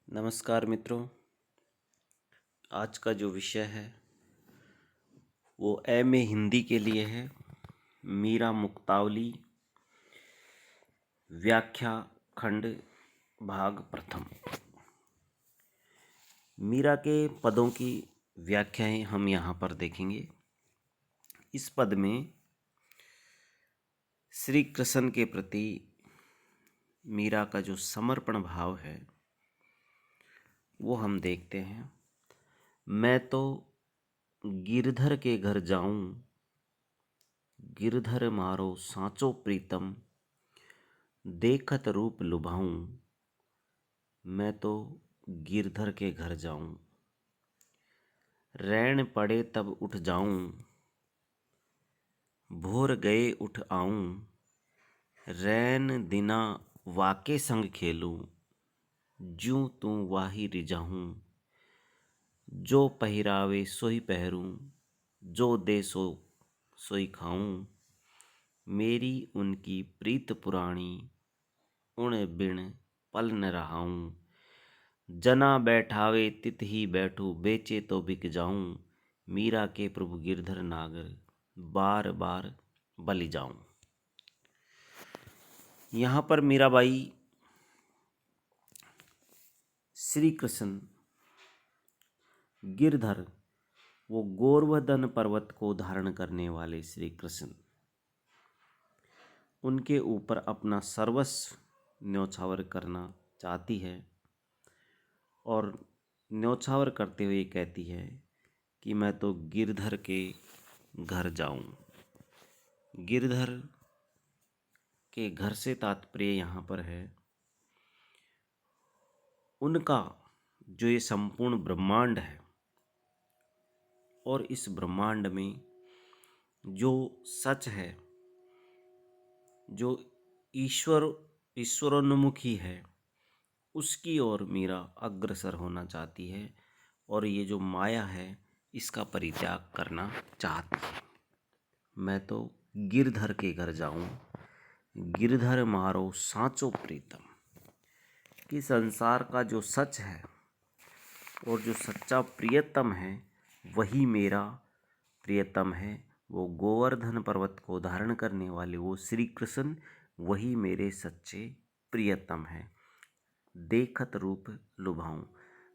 नमस्कार मित्रों। आज का जो विषय है वो एमए हिंदी के लिए है। मीरा मुक्तावली व्याख्या खंड भाग प्रथम। मीरा के पदों की व्याख्याएं हम यहाँ पर देखेंगे। इस पद में श्री कृष्ण के प्रति मीरा का जो समर्पण भाव है वो हम देखते हैं। मैं तो गिरधर के घर जाऊं, गिरधर मारो सांचो प्रीतम, देखत रूप लुभाऊं। मैं तो गिरधर के घर जाऊं, रैन पड़े तब उठ जाऊं, भोर गए उठ आऊं। रैन दिना वाके संग खेलूं, ज्यों तू वाही रिझाऊं। जो पहिरावे सोई पहरूं, जो दे सोई खाऊं। मेरी उनकी प्रीत पुराणी, उण बिन पल न रहाऊं। जना बैठावे तित ही बैठूं, बेचे तो बिक जाऊं। मीरा के प्रभु गिरधर नागर, बार बार बलि जाऊं। यहाँ पर मीराबाई श्री कृष्ण गिरधर, वो गोवर्धन पर्वत को धारण करने वाले श्री कृष्ण, उनके ऊपर अपना सर्वस्व न्योछावर करना चाहती है और न्योछावर करते हुए कहती है कि मैं तो गिरधर के घर जाऊं। गिरधर के घर से तात्पर्य यहाँ पर है उनका जो ये संपूर्ण ब्रह्मांड है, और इस ब्रह्मांड में जो सच है, जो ईश्वरोन्मुखी है, उसकी ओर मीरा अग्रसर होना चाहती है और ये जो माया है इसका परित्याग करना चाहती है। मैं तो गिरधर के घर जाऊं, गिरधर मारो सांचो प्रीतम, कि संसार का जो सच है और जो सच्चा प्रियतम है वही मेरा प्रियतम है। वो गोवर्धन पर्वत को धारण करने वाले वो श्री कृष्ण, वही मेरे सच्चे प्रियतम है। देखत रूप लुभाऊं,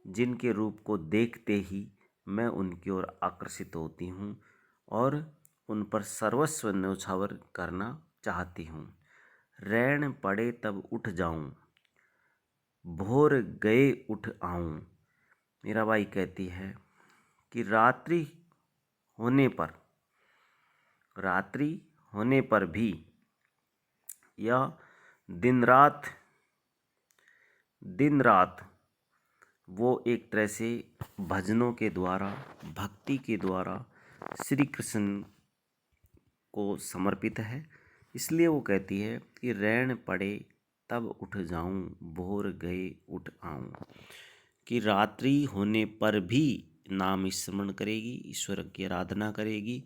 जिनके रूप को देखते ही मैं उनकी ओर आकर्षित होती हूँ और उन पर सर्वस्व न्योछावर करना चाहती हूँ। रैन पड़े तब उठ जाऊं, भोर गए उठ आऊं। मीराबाई कहती है कि रात्रि होने पर भी या दिन रात वो एक तरह से भजनों के द्वारा, भक्ति के द्वारा श्री कृष्ण को समर्पित है। इसलिए वो कहती है कि रैन पड़े तब उठ जाऊं, भोर गए उठ आऊं, कि रात्रि होने पर भी नाम स्मरण करेगी, ईश्वर की आराधना करेगी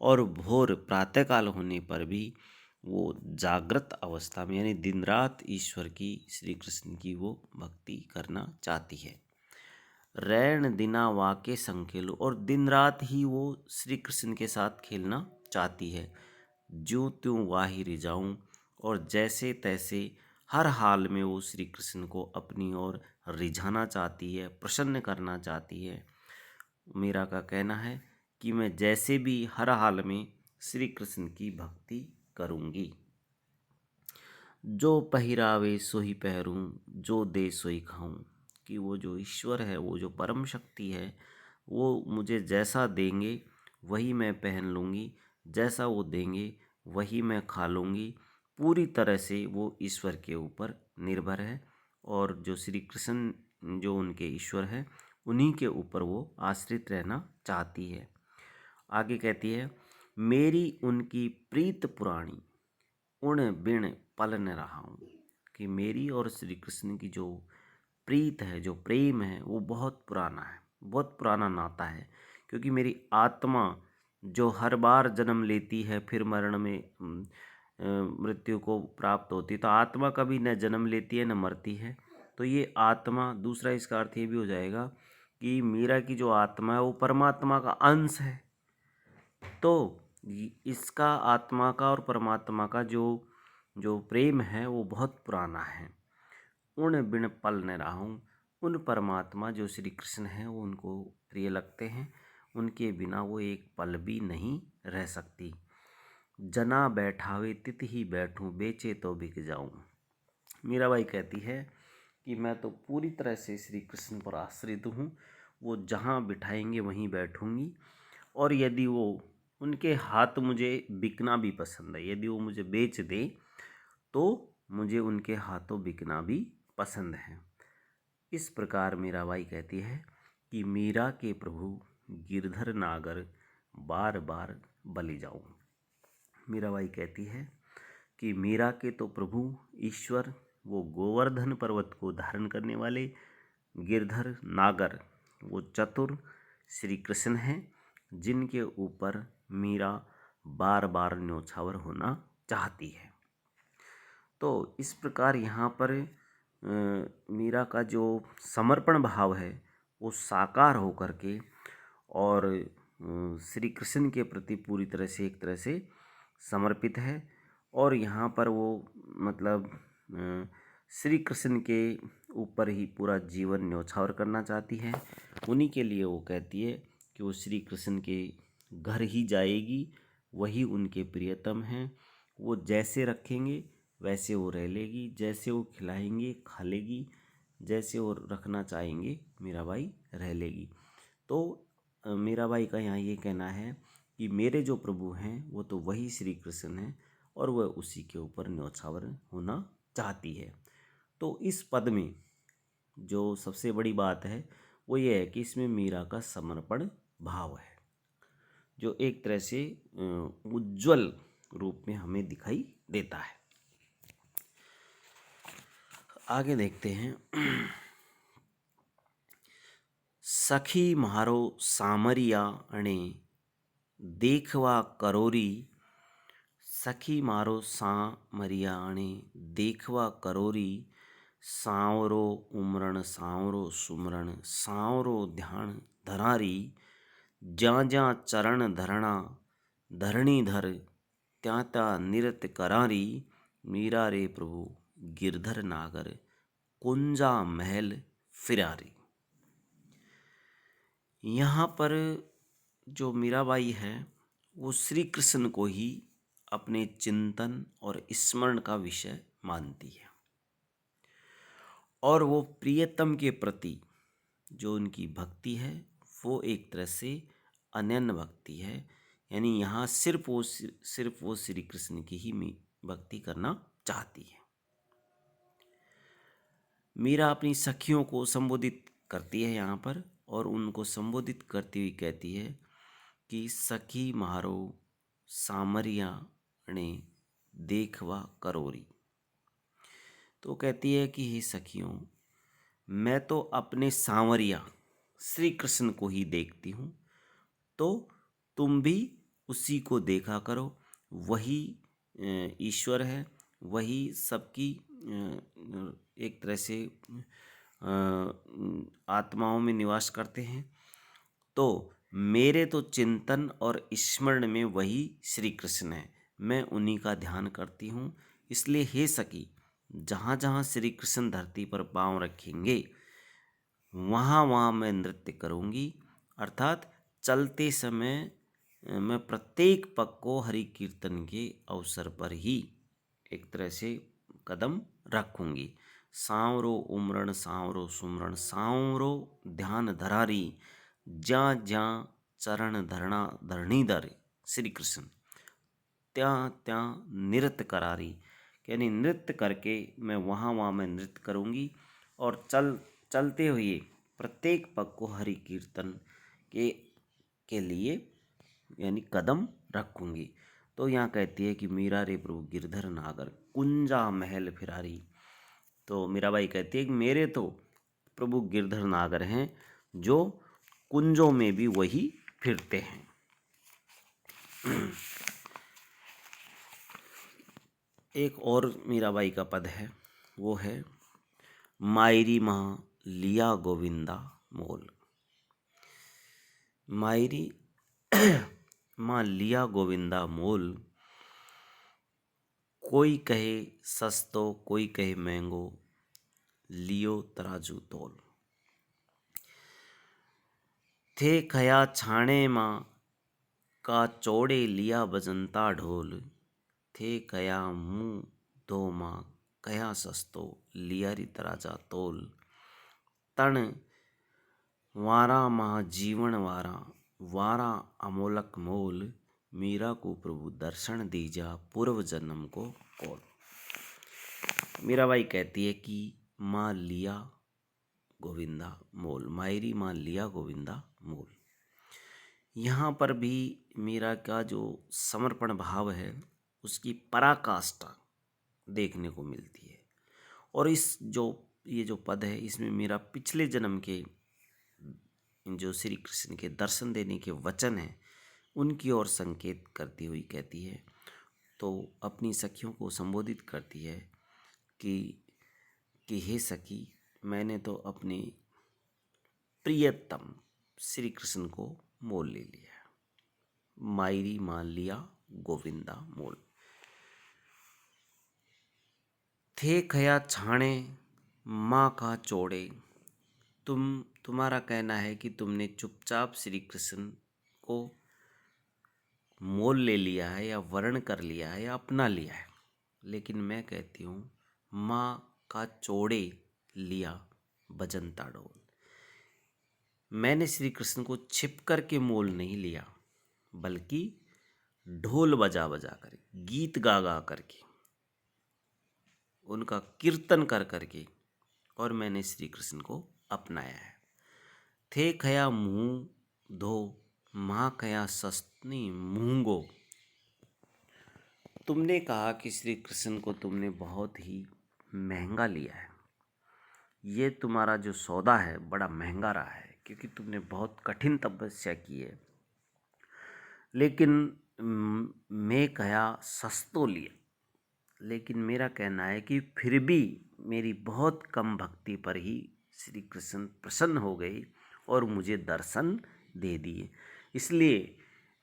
और भोर प्रातःकाल होने पर भी वो जागृत अवस्था में यानी दिन रात ईश्वर की, श्री कृष्ण की वो भक्ति करना चाहती है। रैन दिना वाके संग खेलो, और दिन रात ही वो श्री कृष्ण के साथ खेलना चाहती है। ज्यों त्यों वाही रिझाऊं, और जैसे तैसे हर हाल में वो श्री कृष्ण को अपनी ओर रिझाना चाहती है, प्रसन्न करना चाहती है। मीरा का कहना है कि मैं जैसे भी हर हाल में श्री कृष्ण की भक्ति करूंगी। जो पहिरावे सोही पहरूं, जो दे सोई खाऊं, कि वो जो ईश्वर है, वो जो परम शक्ति है, वो मुझे जैसा देंगे वही मैं पहन लूँगी, जैसा वो देंगे वही मैं खा लूँगी। पूरी तरह से वो ईश्वर के ऊपर निर्भर है और जो श्री कृष्ण जो उनके ईश्वर है उन्हीं के ऊपर वो आश्रित रहना चाहती है। आगे कहती है, मेरी उनकी प्रीत पुराणी, उण बिन पल न रहाऊं, कि मेरी और श्री कृष्ण की जो प्रीत है, जो प्रेम है, वो बहुत पुराना है, बहुत पुराना नाता है। क्योंकि मेरी आत्मा जो हर बार जन्म लेती है फिर मरण में मृत्यु को प्राप्त होती है, तो आत्मा कभी न जन्म लेती है न मरती है। तो ये आत्मा, दूसरा इसका अर्थ ये भी हो जाएगा कि मीरा की जो आत्मा है वो परमात्मा का अंश है। तो इसका आत्मा का और परमात्मा का जो जो प्रेम है वो बहुत पुराना है। उन बिन पल न राहूं, उन परमात्मा जो श्री कृष्ण हैं वो उनको प्रिय लगते हैं, उनके बिना वो एक पल भी नहीं रह सकती। जना बैठावे तित ही बैठूं, बेचे तो बिक जाऊं। मीराबाई कहती है कि मैं तो पूरी तरह से श्री कृष्ण पर आश्रित हूँ, वो जहाँ बिठाएंगे वहीं बैठूंगी, और यदि वो उनके हाथ मुझे बिकना भी पसंद है, यदि वो मुझे बेच दे तो मुझे उनके हाथों बिकना भी पसंद है। इस प्रकार मीराबाई कहती है कि मीरा के प्रभु गिरधर नागर बार बार बलि जाऊं। मीराबाई कहती है कि मीरा के तो प्रभु ईश्वर वो गोवर्धन पर्वत को धारण करने वाले गिरधर नागर वो चतुर श्री कृष्ण हैं, जिनके ऊपर मीरा बार बार न्योछावर होना चाहती है। तो इस प्रकार यहाँ पर मीरा का जो समर्पण भाव है वो साकार होकर के और श्री कृष्ण के प्रति पूरी तरह से एक तरह से समर्पित है। और यहाँ पर वो मतलब श्री कृष्ण के ऊपर ही पूरा जीवन न्योछावर करना चाहती है। उन्हीं के लिए वो कहती है कि वो श्री कृष्ण के घर ही जाएगी, वही उनके प्रियतम हैं। वो जैसे रखेंगे वैसे वो रह लेगी, जैसे वो खिलाएंगे खा लेगी, जैसे वो रखना चाहेंगे मीराबाई रह लेगी। तो मीराबाई का यहाँ ये कहना है कि मेरे जो प्रभु हैं वो तो वही श्री कृष्ण हैं और वह उसी के ऊपर न्योछावर होना चाहती है। तो इस पद में जो सबसे बड़ी बात है वो ये है कि इसमें मीरा का समर्पण भाव है, जो एक तरह से उज्ज्वल रूप में हमें दिखाई देता है। आगे देखते हैं। सखी म्हारो सामरिया अणे देखवा करोरी, सखी मारो सामरिया अणे देखवा करोरी, सांवरो उमरण सांवरो सुमरण सांवरो ध्यान धरारी, ज्यां ज्यां चरण धरणा धरणी धर, त्या त्या निरत करारी, मीरा रे प्रभु गिरधर नागर कुंजा महल फिरारी। यहाँ पर जो मीराबाई है वो श्री कृष्ण को ही अपने चिंतन और स्मरण का विषय मानती है, और वो प्रियतम के प्रति जो उनकी भक्ति है वो एक तरह से अनन्य भक्ति है। यानी यहाँ सिर्फ वो श्री कृष्ण की ही भक्ति करना चाहती है। मीरा अपनी सखियों को संबोधित करती है यहाँ पर, और उनको संबोधित करती हुई कहती है कि सखी म्हारो सामरिया ने देखवा करोरी। तो कहती है कि हे सखियों, मैं तो अपने सांवरिया श्री कृष्ण को ही देखती हूँ, तो तुम भी उसी को देखा करो। वही ईश्वर है, वही सबकी एक तरह से आत्माओं में निवास करते हैं। तो मेरे तो चिंतन और स्मरण में वही श्री कृष्ण है, मैं उन्हीं का ध्यान करती हूँ। इसलिए हे सखी, जहाँ जहाँ श्री कृष्ण धरती पर पाँव रखेंगे वहाँ वहाँ मैं नृत्य करूँगी। अर्थात चलते समय मैं प्रत्येक पग को हरि कीर्तन के अवसर पर ही एक तरह से कदम रखूँगी। सांवरो उमरण सांवरो सुमरण सांवरो ध्यान धरारी, ज्यां ज्यां चरण धरणा धरणी धर श्री कृष्ण, त्या त्या नृत्य करारी। यानी नृत्य करके मैं वहाँ वहाँ मैं नृत्य करूँगी, और चलते हुए प्रत्येक पग को हरि कीर्तन के लिए यानी कदम रखूँगी। तो यहाँ कहती है कि मीरा रे प्रभु गिरधर नागर कुंजा महल फिरारी। तो मीराबाई कहती है कि मेरे तो प्रभु गिरधर नागर हैं, जो कुंजों में भी वही फिरते हैं। एक और मीराबाई का पद है, वो है मायरी माँ लिया गोविंदा मोल। मायरी माँ लिया गोविंदा मोल। कोई कहे सस्तो कोई कहे महंगो, लियो तराजू तोल। थे खया छाणे माँ का चौड़े, लिया बजंता ढोल। थे कया मुँह धो माँ कया सस्तो, लिया री तराजा तोल। तण वारा महा जीवन वारा, वारा अमोलक मोल। मीरा को प्रभु दर्शन दीजा, पूर्व जन्म को कौल। मीराबाई कहती है कि माँ लिया गोविंदा मोल, मायरी माँ लिया गोविंदा मोल। यहाँ पर भी मीरा का जो समर्पण भाव है उसकी पराकाष्ठा देखने को मिलती है। और ये जो पद है इसमें मीरा पिछले जन्म के जो श्री कृष्ण के दर्शन देने के वचन हैं उनकी ओर संकेत करती हुई कहती है, तो अपनी सखियों को संबोधित करती है कि हे सखी, मैंने तो अपने प्रियतम श्री कृष्ण को मोल ले लिया। मायरी मान लिया गोविंदा मोल। थे खया छाणे माँ का चौड़े। तुम्हारा कहना है कि तुमने चुपचाप श्री कृष्ण को मोल ले लिया है या वर्ण कर लिया है या अपना लिया है, लेकिन मैं कहती हूँ माँ का चौड़े लिया बजंता ढोल। मैंने श्री कृष्ण को छिप कर के मोल नहीं लिया, बल्कि ढोल बजा बजा कर, गीत गा गा करके, उनका कीर्तन कर करके, और मैंने श्री कृष्ण को अपनाया है। थे खया मुँह धो माँ खया सस्तनी मूंगो। तुमने कहा कि श्री कृष्ण को तुमने बहुत ही महंगा लिया है। ये तुम्हारा जो सौदा है बड़ा महंगा रहा है, क्योंकि तुमने बहुत कठिन तपस्या की है। लेकिन मैं कहा सस्तो लिया, लेकिन मेरा कहना है कि फिर भी मेरी बहुत कम भक्ति पर ही श्री कृष्ण प्रसन्न हो गए और मुझे दर्शन दे दिए। इसलिए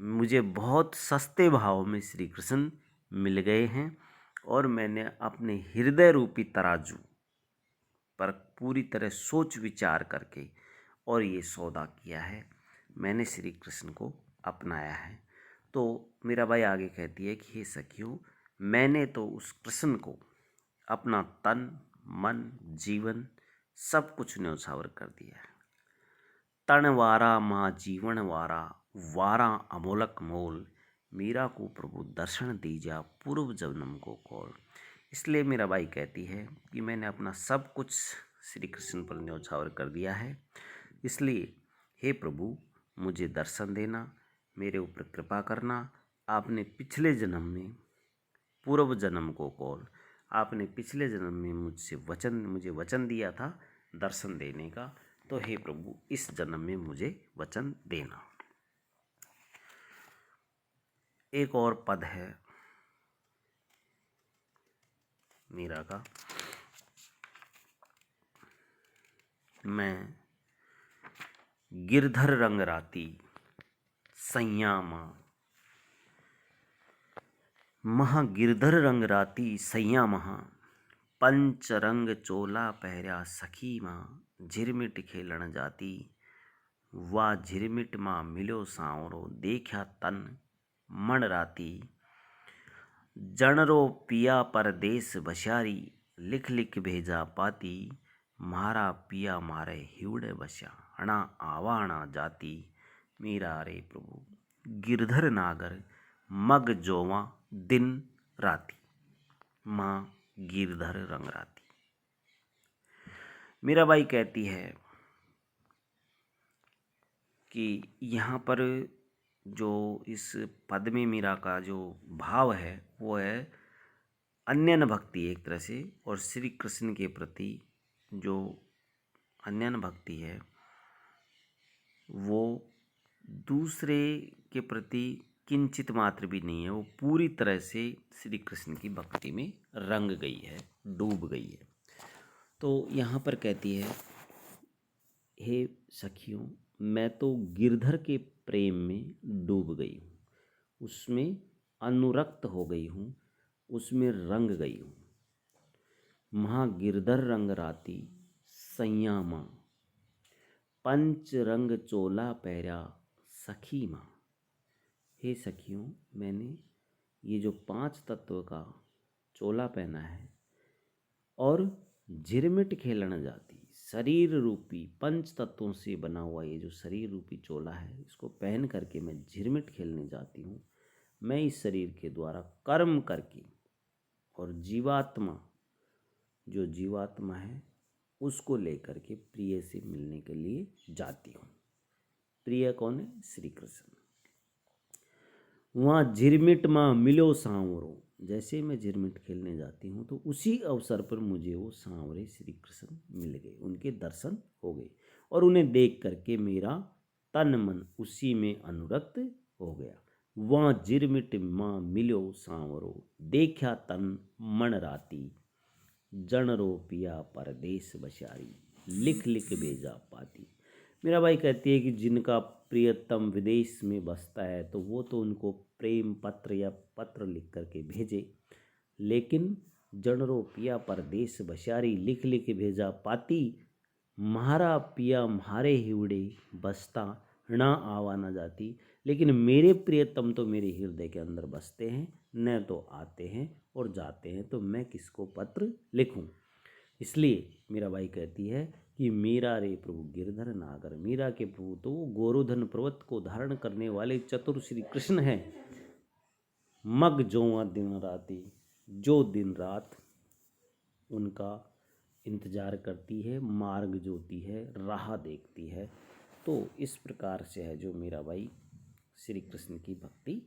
मुझे बहुत सस्ते भाव में श्री कृष्ण मिल गए हैं, और मैंने अपने हृदय रूपी तराजू पर पूरी तरह सोच विचार करके और ये सौदा किया है, मैंने श्री कृष्ण को अपनाया है। तो मीराबाई आगे कहती है कि हे सखियों, मैंने तो उस कृष्ण को अपना तन मन जीवन सब कुछ न्योछावर कर दिया है। तन वारा माँ जीवन वारा, वारा अमोलक मोल। मीरा को प्रभु दर्शन दीजा, पूर्व जन्म को कौल। इसलिए मीराबाई कहती है कि मैंने अपना सब कुछ श्री कृष्ण पर न्योछावर कर दिया है। इसलिए हे प्रभु, मुझे दर्शन देना, मेरे ऊपर कृपा करना। आपने पिछले जन्म में पूर्व जन्म को कौल, आपने पिछले जन्म में मुझे वचन दिया था दर्शन देने का, तो हे प्रभु इस जन्म में मुझे वचन देना। एक और पद है मीरा का, मैं गिरधर रंग राती सैया माँ। महा गिरधर रंग राती सैया महा, पंच रंग चोला पहरा सखी माँ। झिरमिट खेलन जाती, वाह झिरमिट माँ मिलो सांवरो। देखा तन मन राती, जनरो पिया परदेस बशारी। लिख लिख भेजा पाती, मारा पिया मारे हिवड़े बस्या। हणा आवाणा जाती, मीरा रे प्रभु गिरधर नागर मग जोवा दिन राती। माँ गिरधर रंग राती। मीराबाई कहती है कि यहाँ पर जो इस पद में मीरा का जो भाव है वो है अन्यन भक्ति एक तरह से, और श्री कृष्ण के प्रति जो अन्यन भक्ति है वो दूसरे के प्रति किंचित मात्र भी नहीं है, वो पूरी तरह से श्री कृष्ण की भक्ति में रंग गई है, डूब गई है। तो यहाँ पर कहती है, हे सखियों, मैं तो गिरधर के प्रेम में डूब गई हूँ, उसमें अनुरक्त हो गई हूँ, उसमें रंग गई हूँ। महा गिरधर रंग राती सैया माँ, पंच रंग चोला पैरा सखी माँ। हे सखियों, मैंने ये जो 5 तत्व का चोला पहना है और झिरमिट खेलन जाती, शरीर रूपी 5 तत्वों से बना हुआ ये जो शरीर रूपी चोला है, इसको पहन करके मैं झिरमिट खेलने जाती हूँ। मैं इस शरीर के द्वारा कर्म करके और जीवात्मा, जो जीवात्मा है, उसको लेकर के प्रिय से मिलने के लिए जाती हूँ। प्रिय कौन है? श्री कृष्ण। वहाँ झिरमिट माँ मिलो सांवरो, जैसे मैं झिरमिट खेलने जाती हूँ तो उसी अवसर पर मुझे वो सांवरे श्री कृष्ण मिल गए, उनके दर्शन हो गए और उन्हें देख करके मेरा तन मन उसी में अनुरक्त हो गया। वहाँ झिरमिट माँ मिलो सांवरो, देखा तन मन राती, जन रो पिया परदेस बशारी, लिख लिख भेजा पाती। मेरा भाई कहती है कि जिनका प्रियतम विदेश में बसता है तो वो तो उनको प्रेम पत्र या पत्र लिख करके भेजे, लेकिन जनरो पिया परदेस बशारी, लिख लिख भेजा पाती, म्हारा पिया म्हारे हिवड़े बसता, ना आवा न जाती। लेकिन मेरे प्रियतम तो मेरे हृदय के अंदर बसते हैं, न तो आते हैं और जाते हैं, तो मैं किसको पत्र लिखूं। इसलिए मीरा बाई कहती है कि मीरा रे प्रभु गिरधर नागर, मीरा के प्रभु तो गोरोधन पर्वत को धारण करने वाले चतुर श्री कृष्ण हैं। मग जोआ दिन राती, जो दिन रात उनका इंतजार करती है, मार्ग जोती है, राह देखती है। तो इस प्रकार से है जो मीराबाई श्री कृष्ण की भक्ति